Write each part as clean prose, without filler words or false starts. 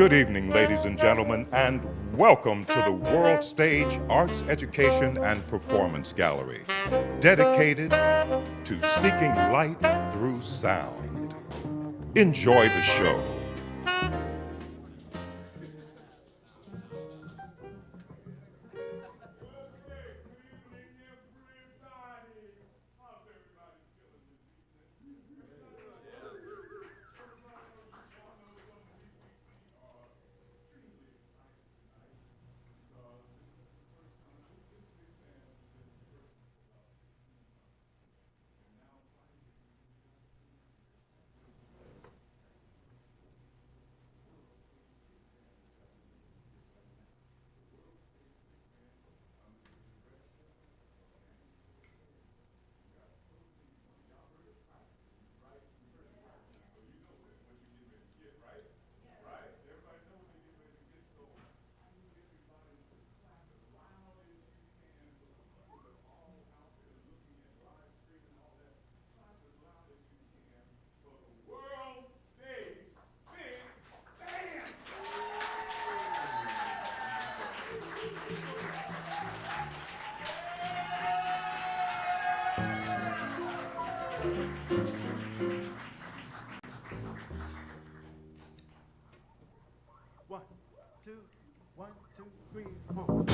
Good evening, ladies and gentlemen, and welcome to the World Stage Arts Education and Performance Gallery, dedicated to seeking light through sound. Enjoy the show. One, two, three, four.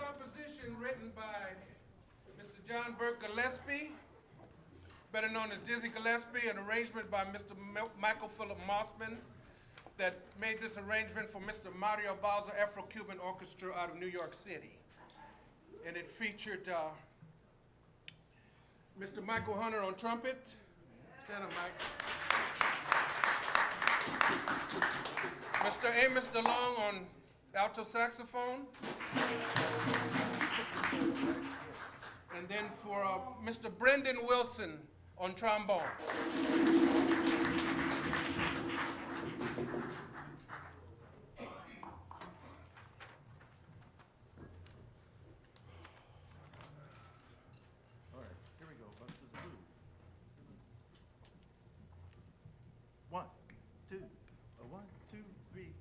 composition written by Mr. John Burke Gillespie, better known as Dizzy Gillespie, an arrangement by Mr. Michael Philip Mossman that made this arrangement for Mr. Mario Bowser Afro-Cuban Orchestra out of New York City. And it featured Mr. Michael Hunter on trumpet. Stand up, Mike. Mr. Amos DeLong on alto saxophone. And then for Mr. Brendan Wilson on trombone. All right, here we go. Buster's Blues. 1, 2, 1, 2, 3.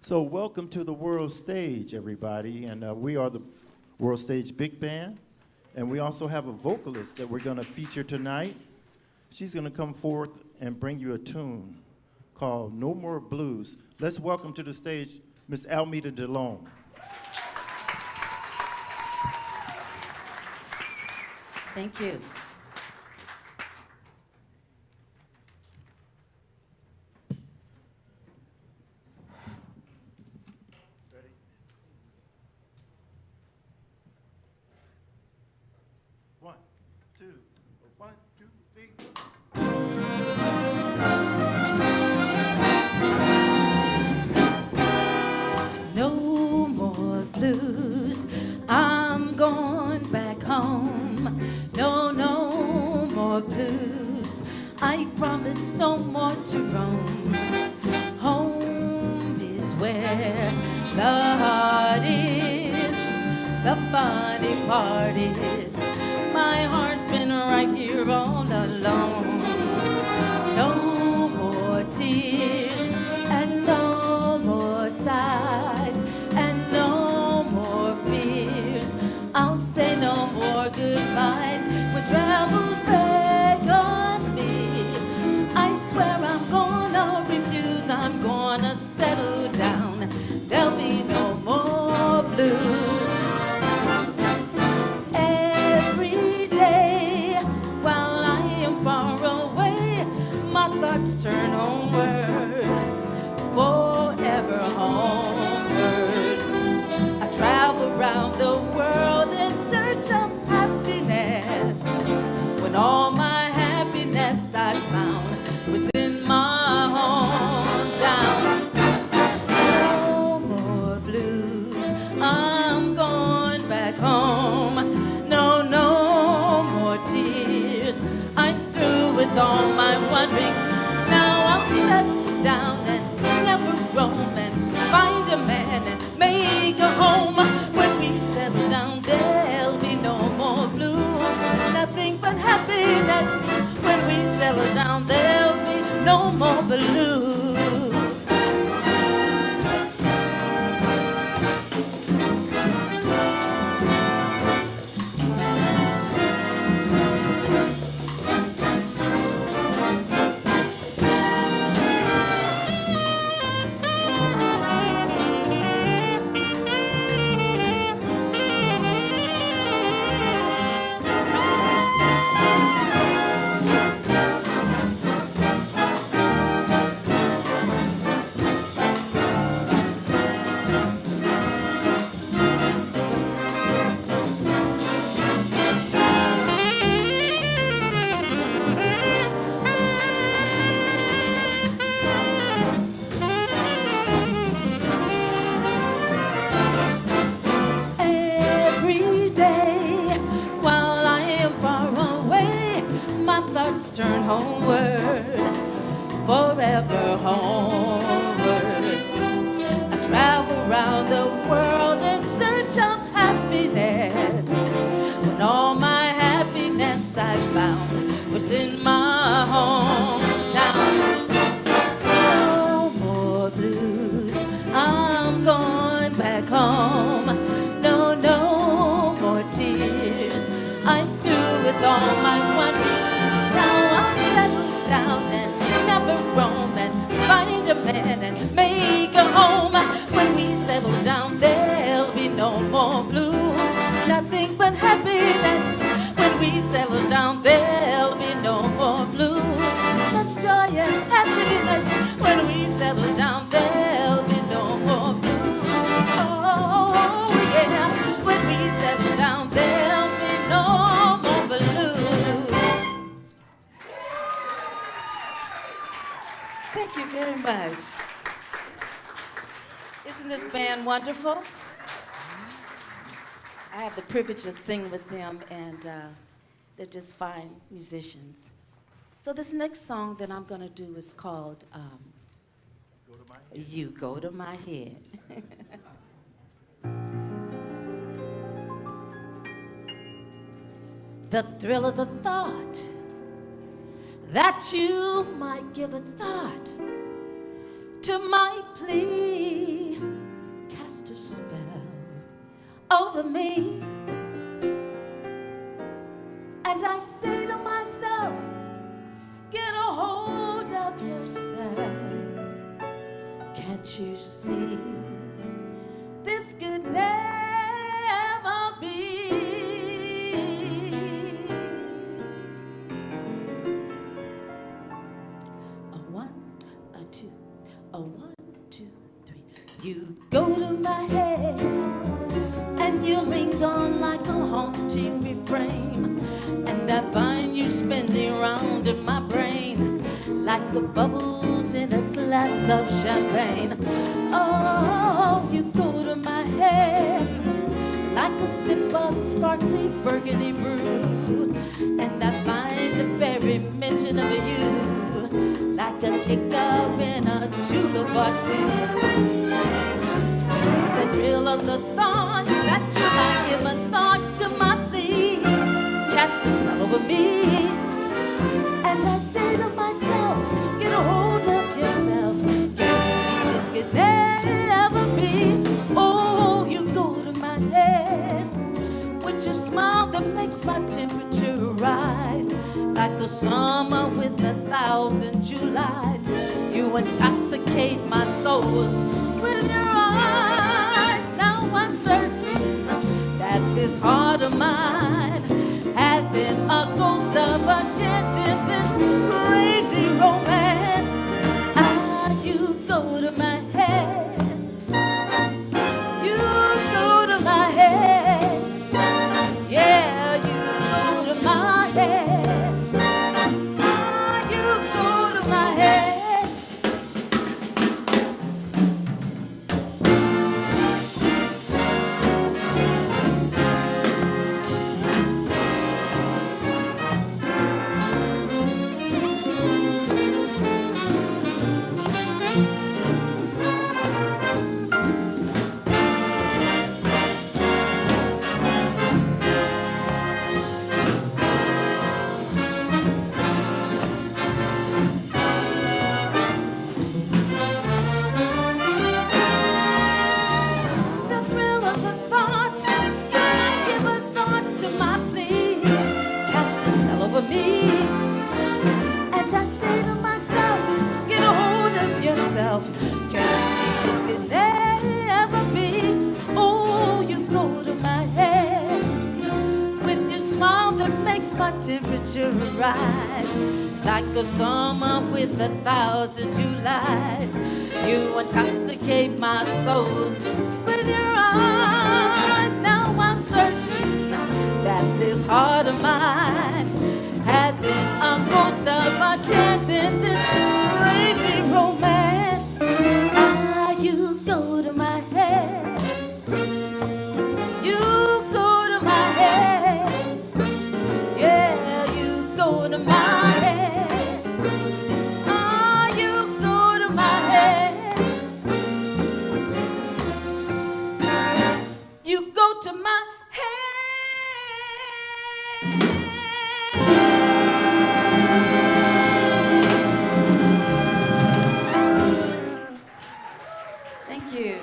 So welcome to the World Stage, everybody. And we are the World Stage Big Band. And we also have a vocalist that we're going to feature tonight. She's going to come forth and bring you a tune called No More Blues. Let's welcome to the stage Miss Almeda DeLone. Thank you. One, two, three. No more blues. I'm going back home. No more blues. I promise no more to roam. Home is where the heart is. The funny part is my heart's been right here all alone. No more tears and no more sighs and no more fears. I'll say no more goodbyes when travel's beckons me. I swear I'm gonna refuse, I'm gonna settle down. There'll be no more blues. Every day while I am far away, my thoughts turn homeward, forever homeward. I travel around the world in search of happiness, when all my happiness I found was in my hometown. No more blues, I'm going back home. No more tears, I'm through with all my wondering. Now I'll settle down and never roam and find a man and make a home. When we settle down, there'll be no more blues, nothing but happiness. When we settle down, there'll be no more blues. Every day while I am far away, my thoughts turn homeward, forever homeward. I travel around the world in search of happiness, when all my happiness I found was in my hometown. No more blues, I'm going back home. No more tears, I'm through with all my wondering. Now I'll settle down and never roam and find a man and make a home. When we settle down, there'll be no more blues, nothing but happiness. When we settle down, there'll be no more blues, such joy and happiness. When we settle down, there'll be no more blues. Oh yeah, when we settle down, there'll be no more blues. Thank you very much. Isn't this band wonderful? I have the privilege of singing with them, and they're just fine musicians. So this next song that I'm going to do is called You Go to My Head. The thrill of the thought that you might give a thought to my plea a spell over me. And I say to myself, get a hold of yourself. Can't you see this could never be? A one, a two, a one, two, three. You go to my head and you linger on like a haunting refrain, and I find you spinning round in my brain like the bubbles in a glass of champagne. Oh, you go to my head like a sip of sparkly burgundy brew, and I find the very mention of you like a kick up in a julep or two. The thrill of the thought that you might give a thought to my plea cast a spell over me. And I say to myself, get a hold of yourself. Can't you see this could never be? Oh, you go to my head with your smile that makes my temperature rise like a summer with 1,000 Julys. You intoxicate my soul with your eyes. Now I'm certain that this heart of mine hasn't a ghost of a chance in this crazy romance. Ah, you go to my head. You go to my head. Yeah, you go to my head. Ah, you go to my head. The thrill of the thought, you might give a thought to my plea, cast a spell over me. And I say to myself, get a hold of yourself. Can't you see this could never be? Oh, you go to my head with your smile that makes my temperature rise like a summer with 1,000 Julys. You intoxicate my soul with your eyes. Now I'm certain that this heart of mine hasn't a ghost of a chance in this crazy romance. Ah, you go to my head. You go to my head. Yeah, you go to my head. Ah, you go to my head. You go to my head. Thank you.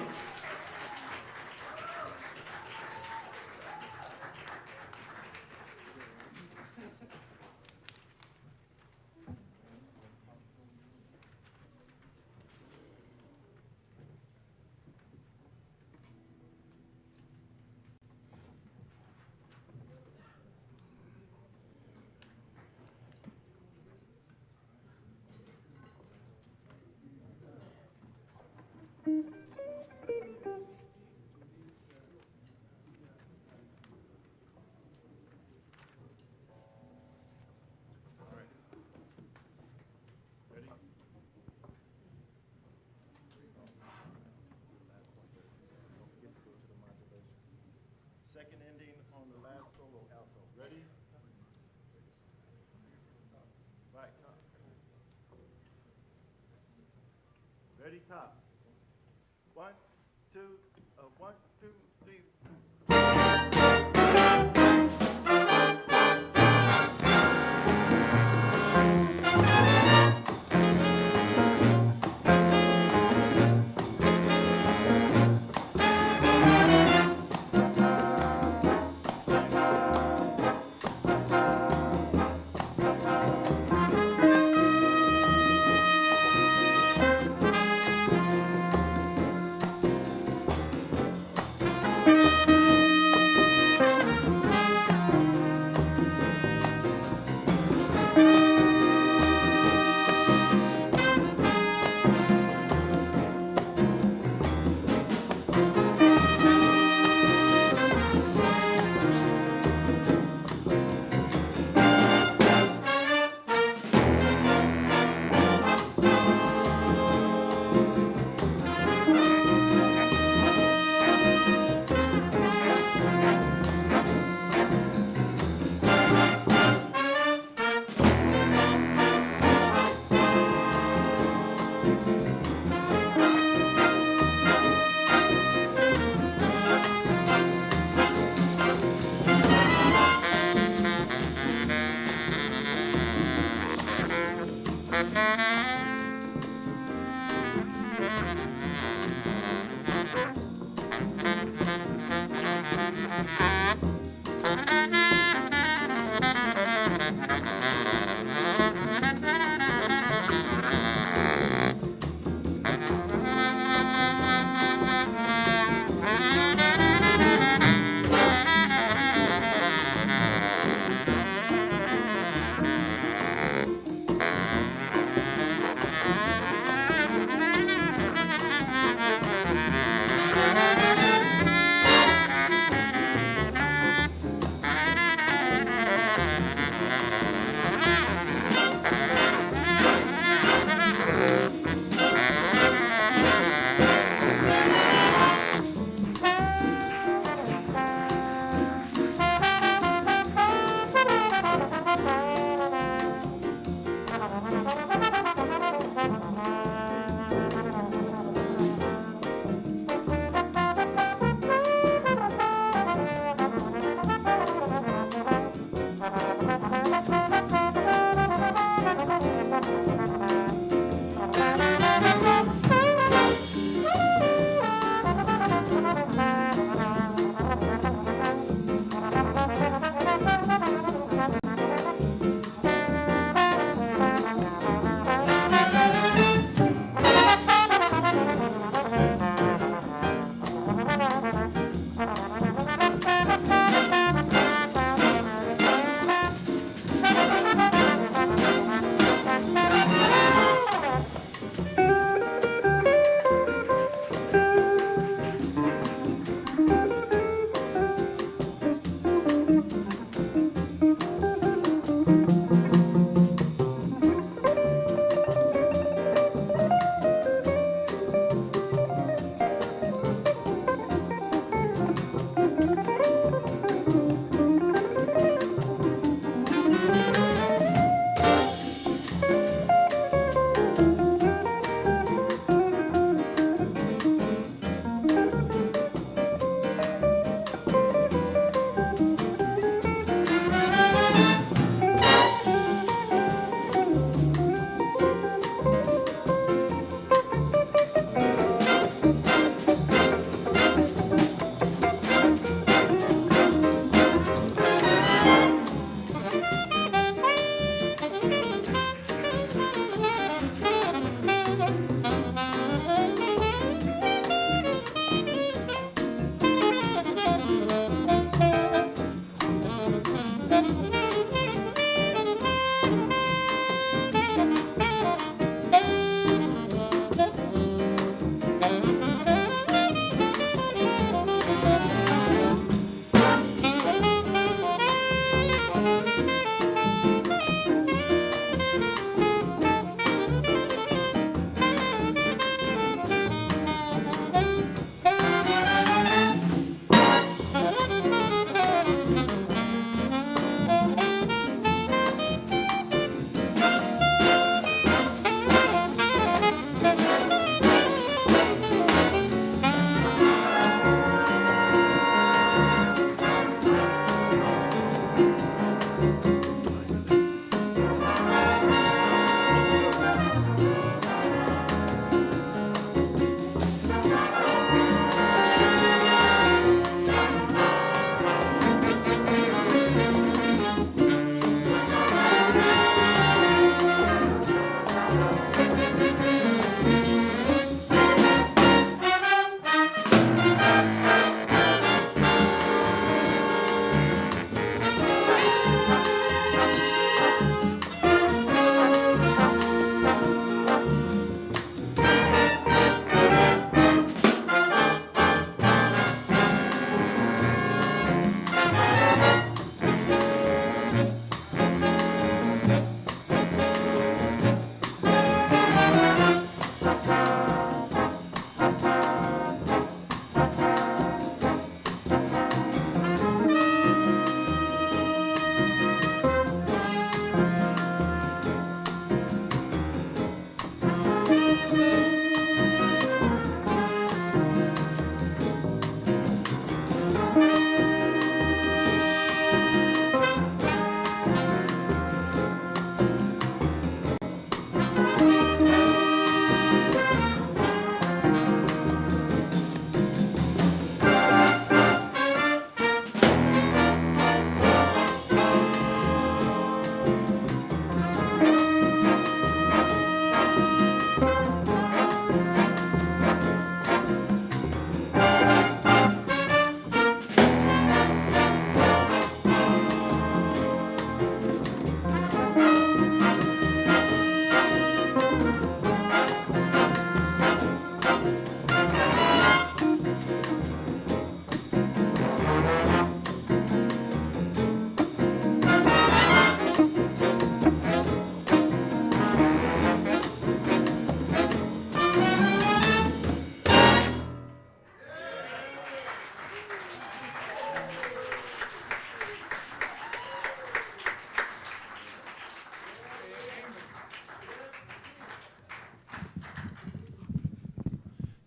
Second ending on the last solo alto. Ready? Right, top. Ready, top. 1, 2, 1, 2, 3.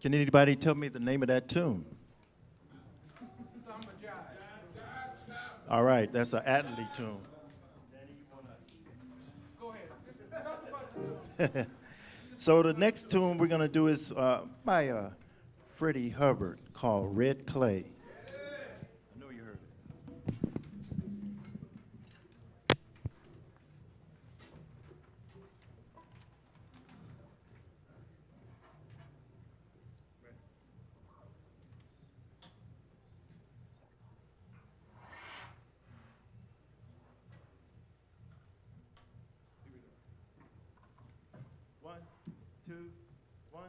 Can anybody tell me the name of that tune? Summer Jive. All right, that's an Atlee tune. Go ahead. Just talk about the tune. So the next tune we're going to do is by Freddie Hubbard called Red Clay. I know you heard it. One, two, 4.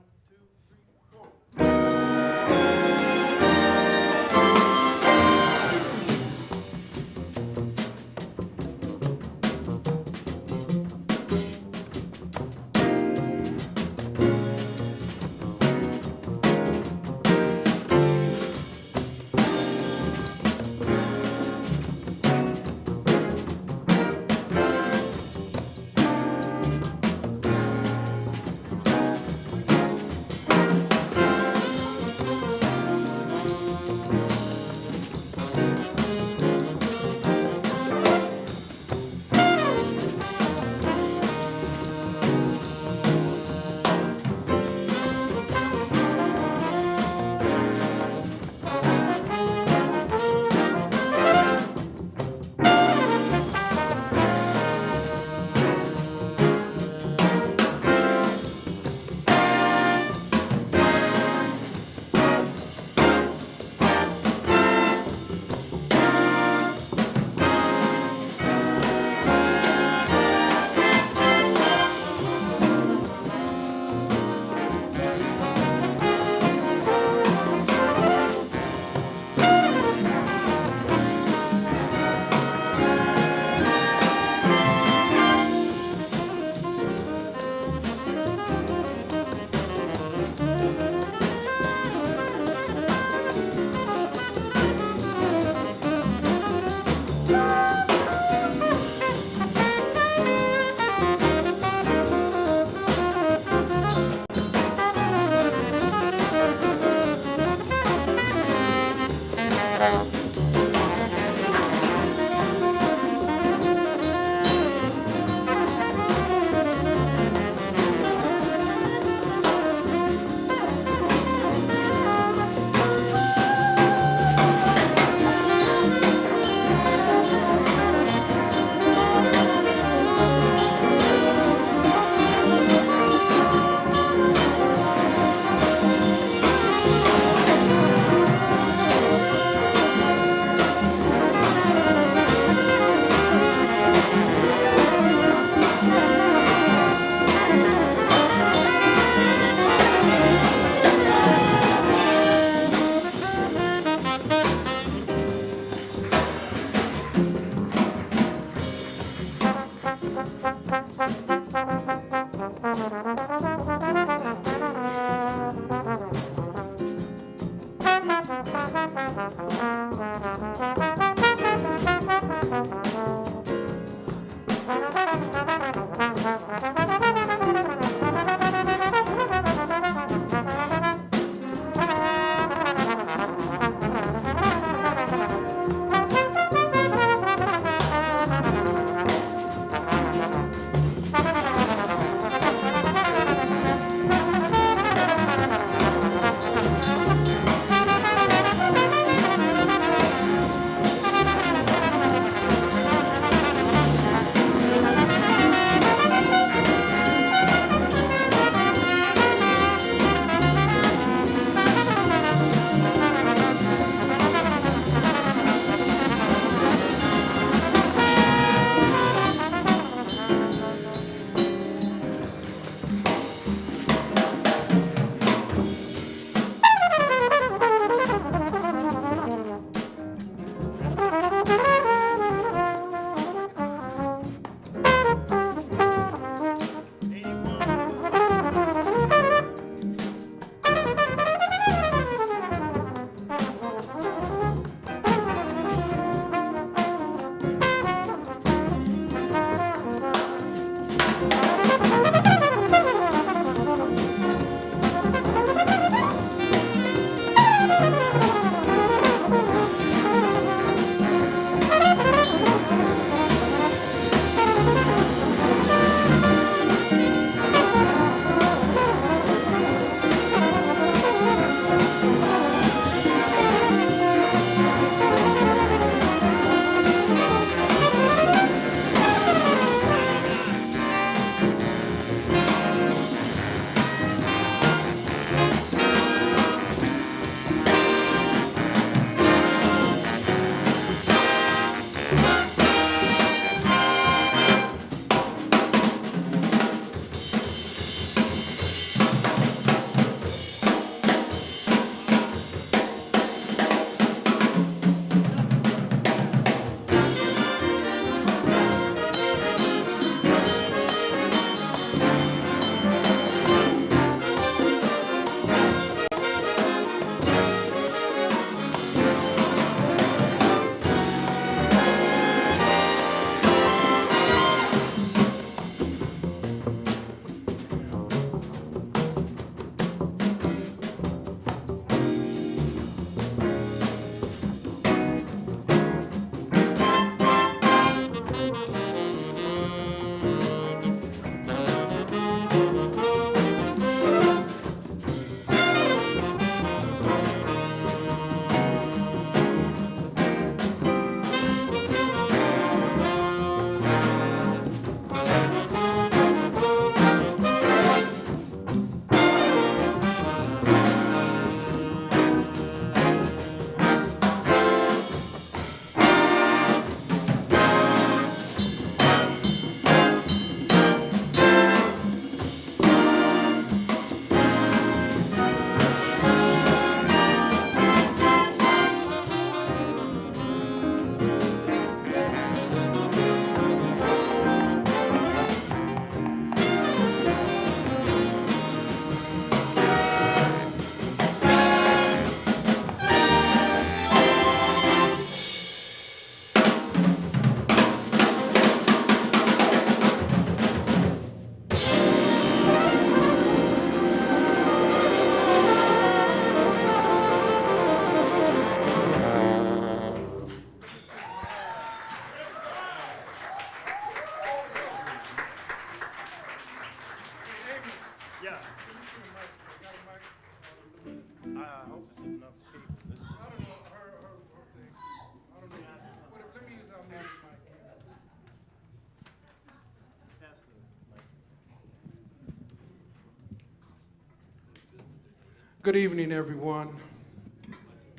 Good evening, everyone.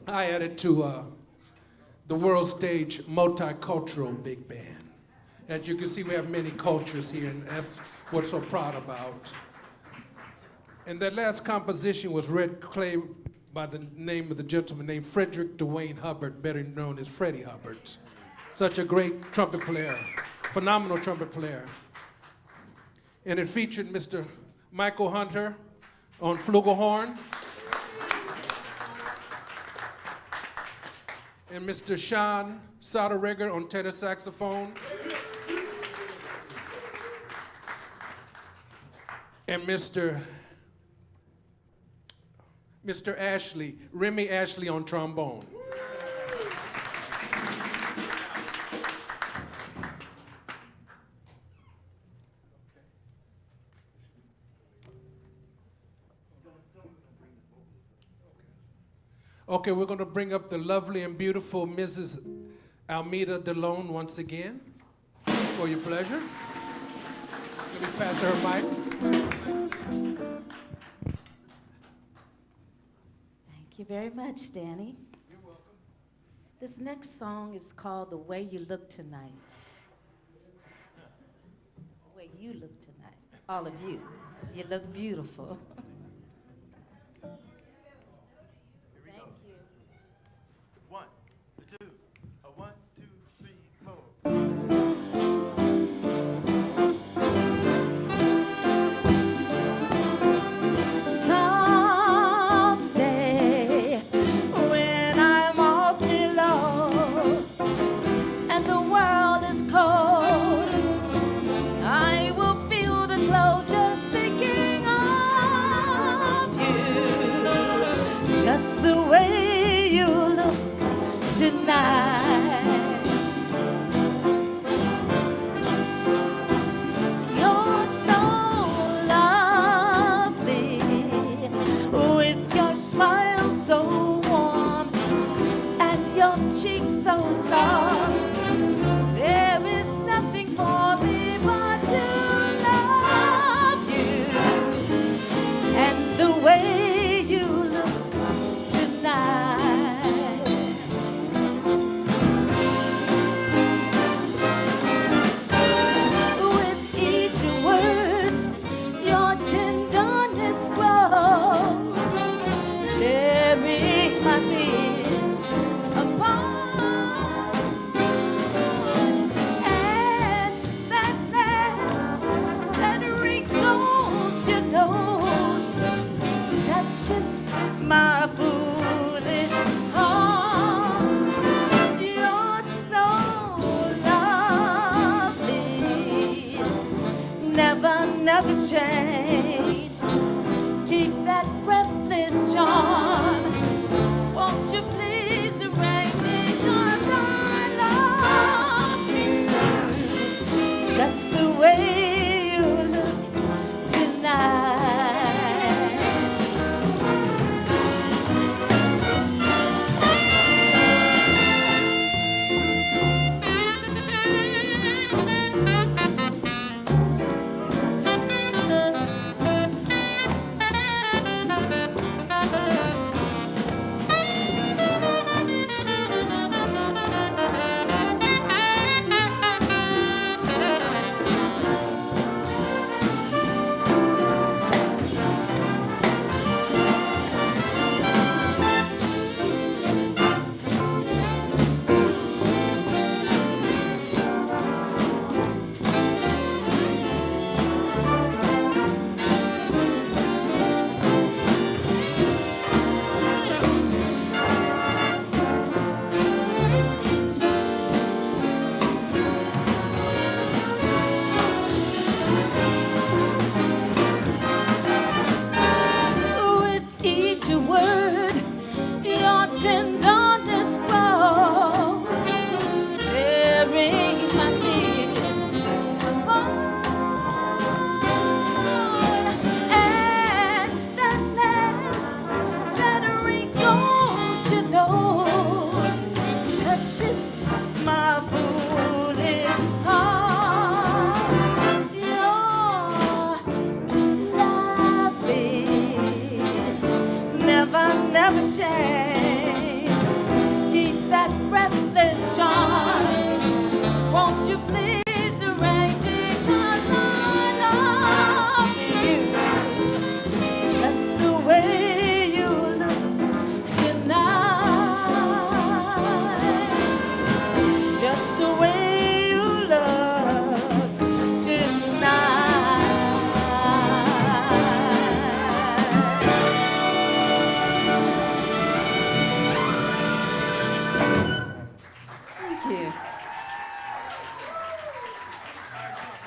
I added to the world stage multicultural big band. As you can see, we have many cultures here, and that's what we're so proud about. And that last composition was red clay by the name of the gentleman named Frederick Dwayne Hubbard, better known as Freddie Hubbard. Such a great trumpet player, phenomenal trumpet player. And it featured Mr. Michael Hunter on flugelhorn, and Mr. Sean Soderregger on tenor saxophone, and Mr. Ashley, Remy Ashley on trombone. Okay, we're going to bring up the lovely and beautiful Mrs. Almeida DeLone once again, for your pleasure. Let me pass her a mic. Thank you very much, Danny. You're welcome. This next song is called The Way You Look Tonight. The way you look tonight. All of you. You look beautiful. Thank you. 1, 2, 1, 2, 3, 4. Someday, when I'm awfully low and the world is cold, I will feel the glow just thinking of you, just the way you look tonight. You're so lovely with your smile so warm and your cheeks so soft. There is nothing for me but to love you and the way you look tonight. With each word, your tenderness grows, tearing my fears apart. And that laugh that wrinkles your nose touches my foolish heart. You're so lovely, never change. Keep that breathless charm. Won't you please arrange me, 'cause I love you just the way you look tonight.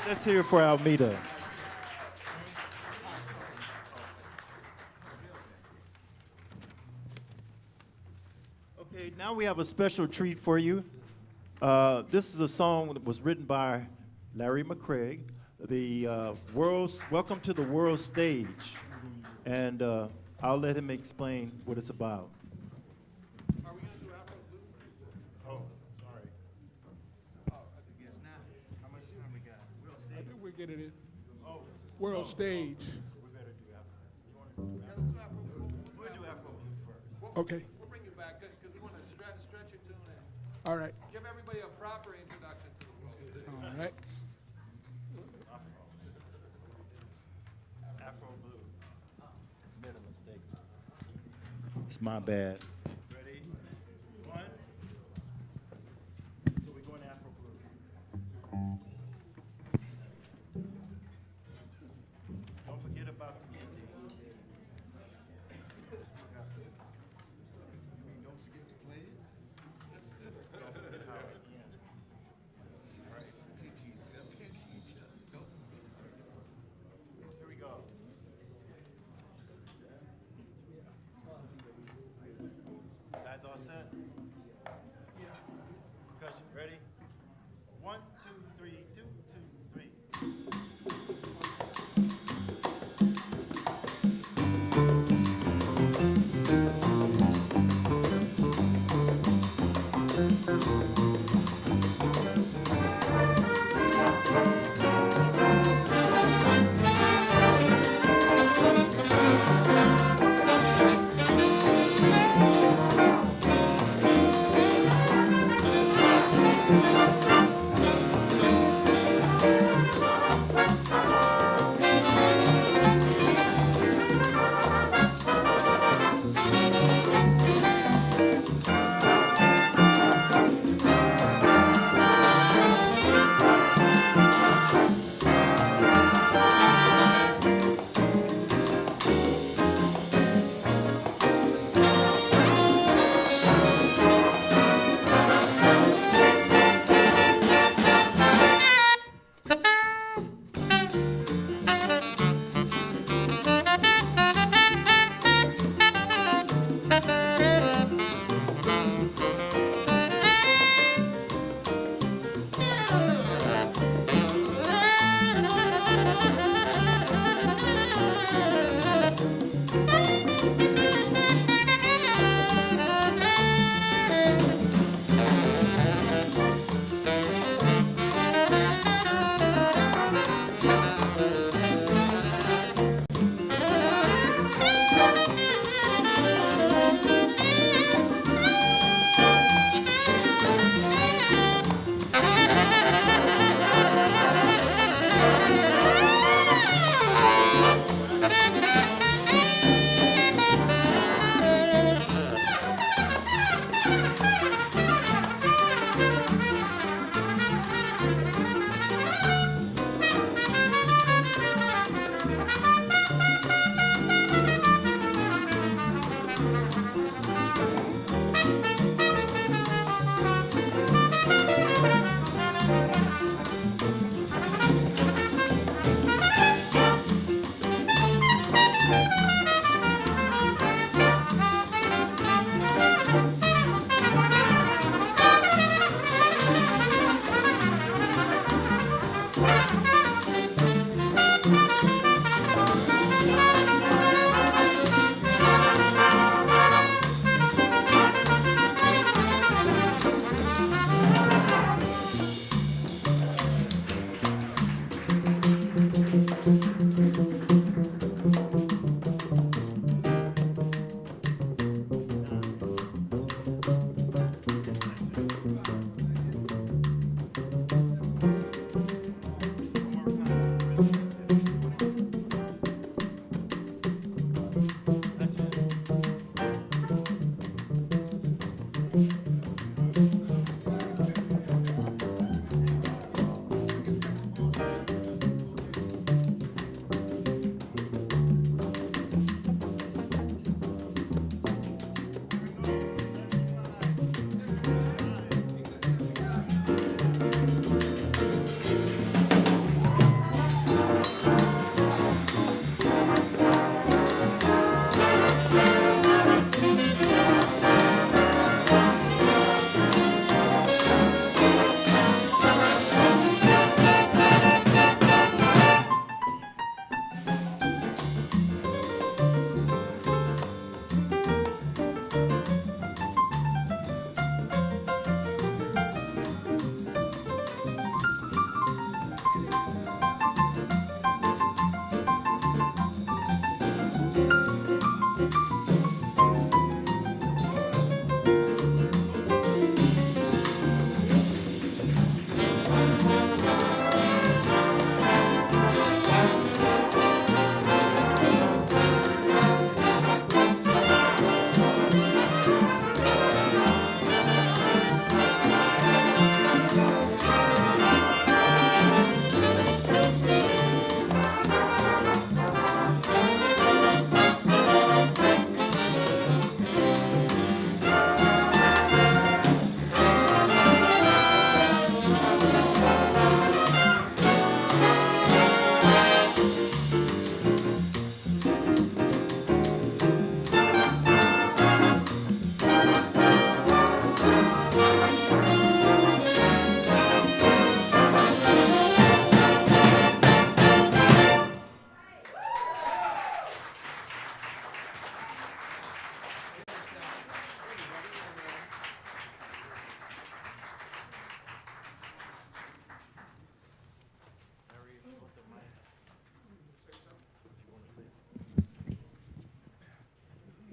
Let's hear it for Almeida. Okay, now we have a special treat for you. This is a song that was written by Larry McCraig. Welcome to the World Stage. And I'll let him explain what it's about. Are we gonna do Afro Blue? Oh, sorry. How much time we got? I think we're getting it. Oh, World stage. we better do Afro. You want to do Afro? We'll do Afro Blue first. Okay, We'll bring you back, because we wanna stretch your tune and all right, give everybody a proper introduction to the world stage. all right. Afro Blue. Made a mistake. It's my bad. Ready? One. So we're going Afro Blue. Don't forget about the ending. Don't forget to play it. Don't forget how it ends. All right. Here we go. Guys all set? Yeah. Percussion, ready? 1, 2, 3, 2, 2, 3.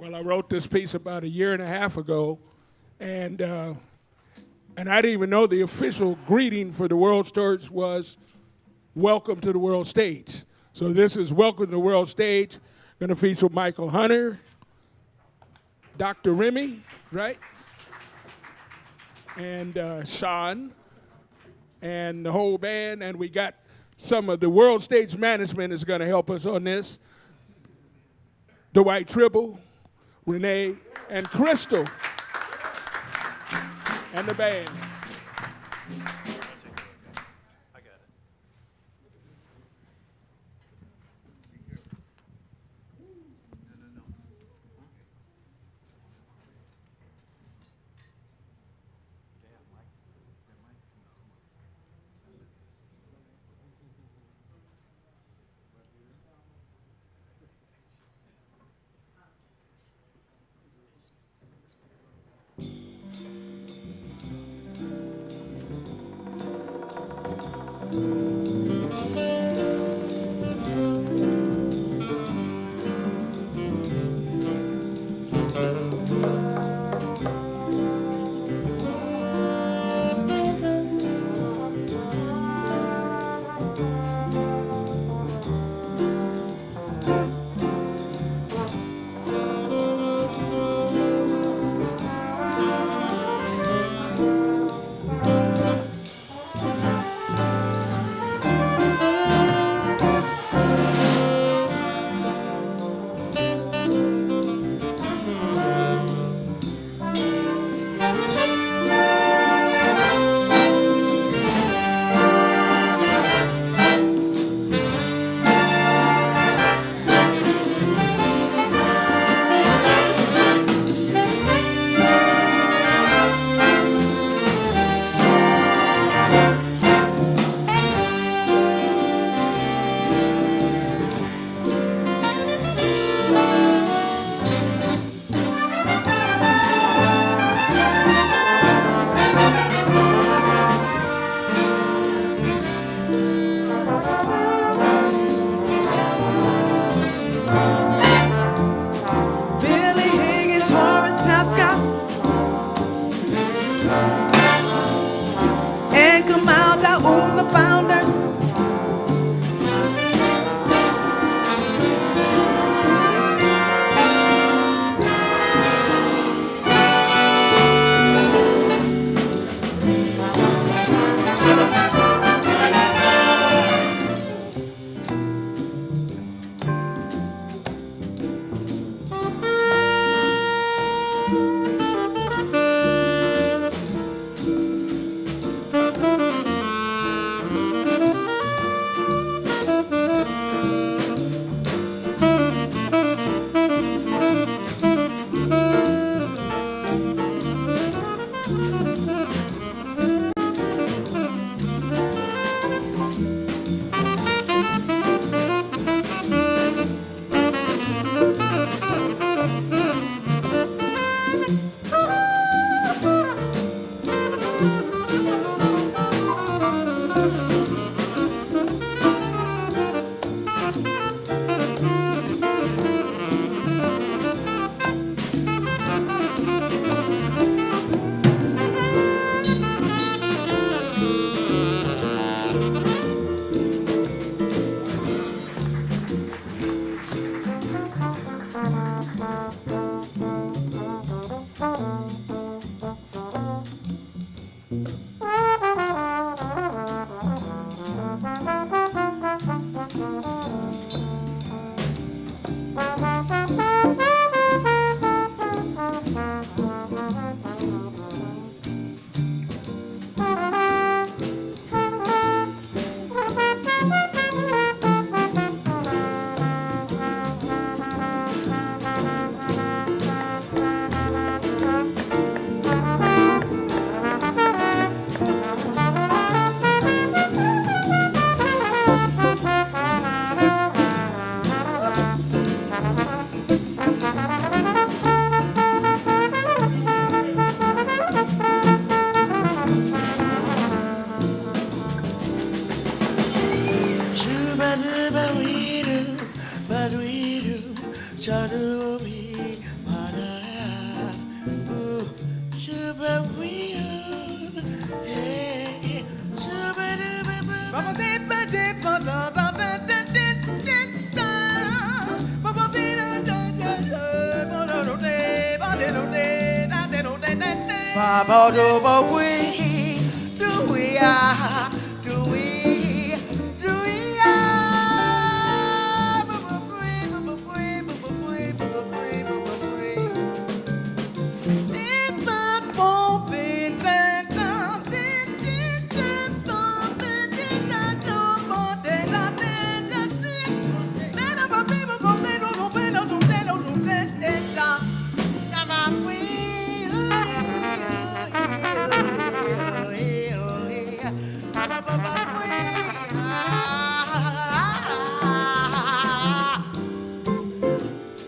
Well, I wrote this piece about a year and a half ago, and I didn't even know the official greeting for the world stage was "Welcome to the World Stage." So this is "Welcome to the World Stage." Going to feature Michael Hunter, Dr. Remy, right, and Sean, and the whole band, and we got some of the world stage management is going to help us on this. Dwight Tribble, Renee, and Crystal, and the band.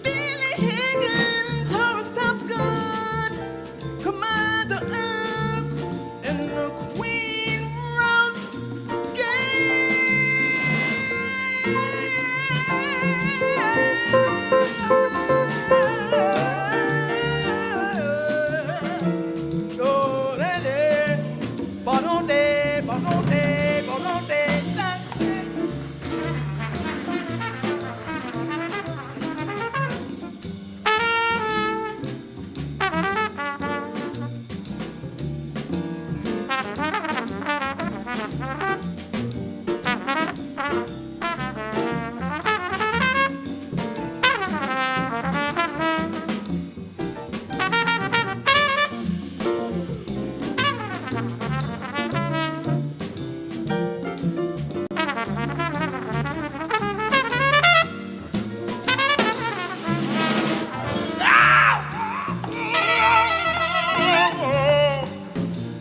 Billy Higgins, Horace Topsgood, Commander Earp, and the Queen Rose Oh, lady, ba-dum-de, ba-dum-de, ba-dum-de, da-de.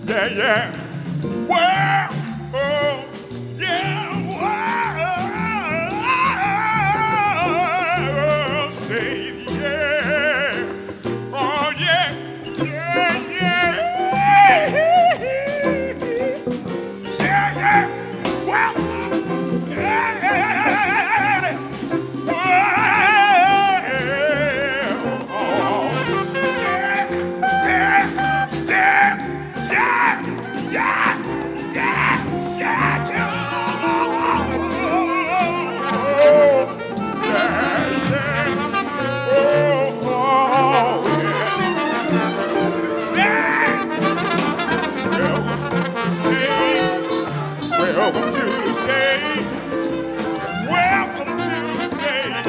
Yeah, yeah. Well, oh, yeah. Well, say yeah. Oh, yeah. Yeah, yeah. Yeah, yeah. Well, yeah, yeah. Welcome to the stage. Welcome to the stage.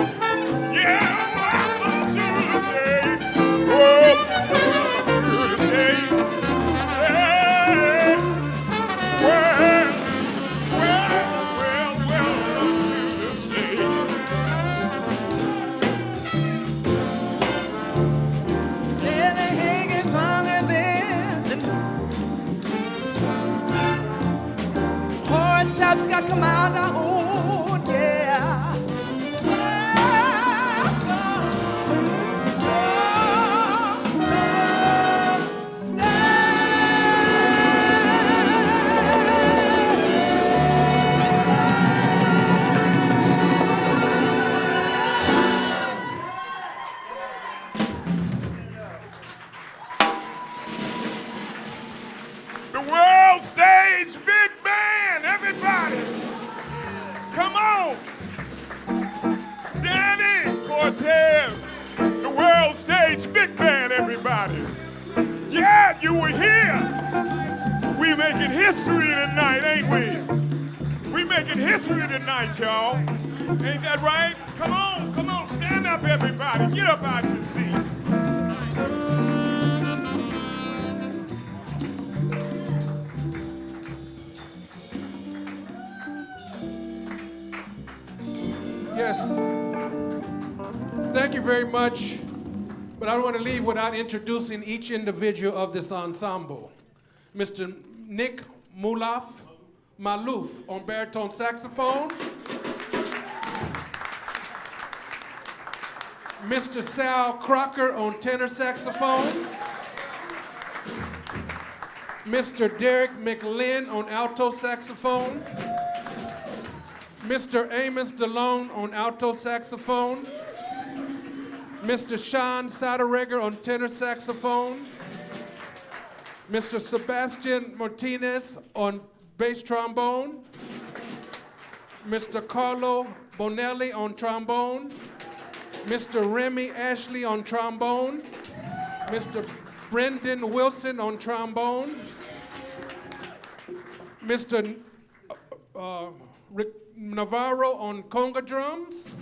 Yeah, welcome to the stage. Oh, to the stage. Hey, well, welcome to the stage. Billy Higgins sung at this, and Horace Topsgood come out our own, yeah. The world stage big band, everybody. Come on. Danny Cortez, the world stage big band, everybody. Yeah, you were here. We making history tonight, ain't we? We making history tonight, y'all. Ain't that right? Come on, stand up, everybody. Get up out your seat. Yes. Thank you very much. But I don't want to leave without introducing each individual of this ensemble. Mr. Nick Malouf on baritone saxophone. Mr. Sal Crocker on tenor saxophone. Mr. Derek McLinn on alto saxophone. Mr. Amos DeLone on alto saxophone. Mr. Sean Soderegger on tenor saxophone. Mr. Sebastian Martinez on bass trombone. Mr. Carlo Bonelli on trombone. Mr. Remy Ashley on trombone. Mr. Brendan Wilson on trombone, Mr. Rick Navarro on conga drums,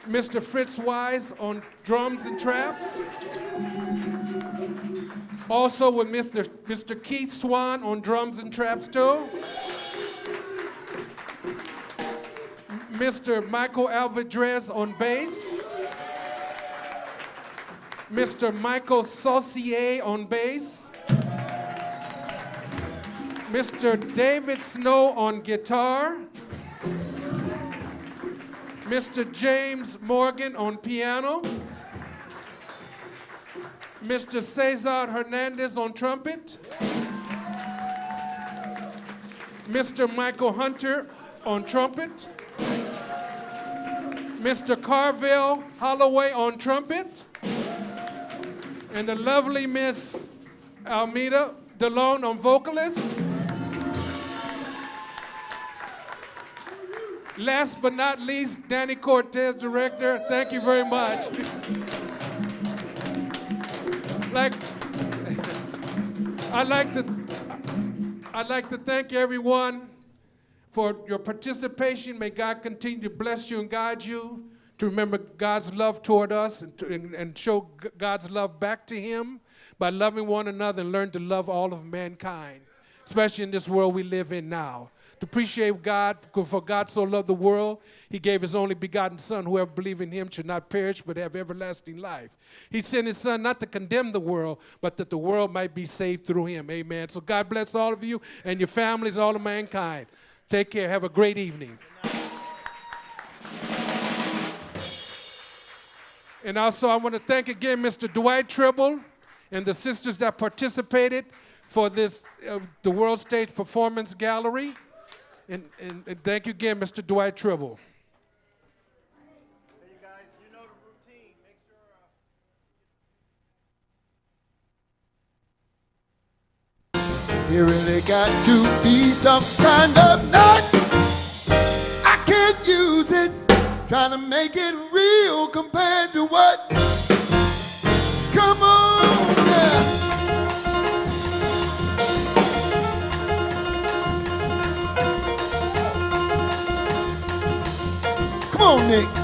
Mr. Fritz Wise on drums and traps, also with Mr. Keith Swan on drums and traps too, Mr. Michael Alvidrez on bass, Mr. Michael Saucier on bass, Mr. David Snow on guitar, Mr. James Morgan on piano, Mr. Cesar Hernandez on trumpet, Mr. Michael Hunter on trumpet, Mr. Carville Holloway on trumpet, and the lovely Miss Almeda DeLone on vocalist. Last but not least, Danny Cortez, director. Thank you very much. I'd like to thank everyone for your participation. May God continue to bless you and guide you to remember God's love toward us and show God's love back to him by loving one another and learn to love all of mankind, especially in this world we live in now. To appreciate God, for God so loved the world, he gave his only begotten Son. Whoever believes in him should not perish but have everlasting life. He sent his Son not to condemn the world, but that the world might be saved through him. Amen. So God bless all of you and your families, all of mankind. Take care. Have a great evening. And also I want to thank again Mr. Dwight Tribble and the sisters that participated for this, the World Stage Performance Gallery. And thank you again, Mr. Dwight Tribble. Hey guys, you know the routine. Make sure. You really got to be some kind of nut. I can't use it. Trying to make it real compared to what? Come on, yeah. Come on, Nick.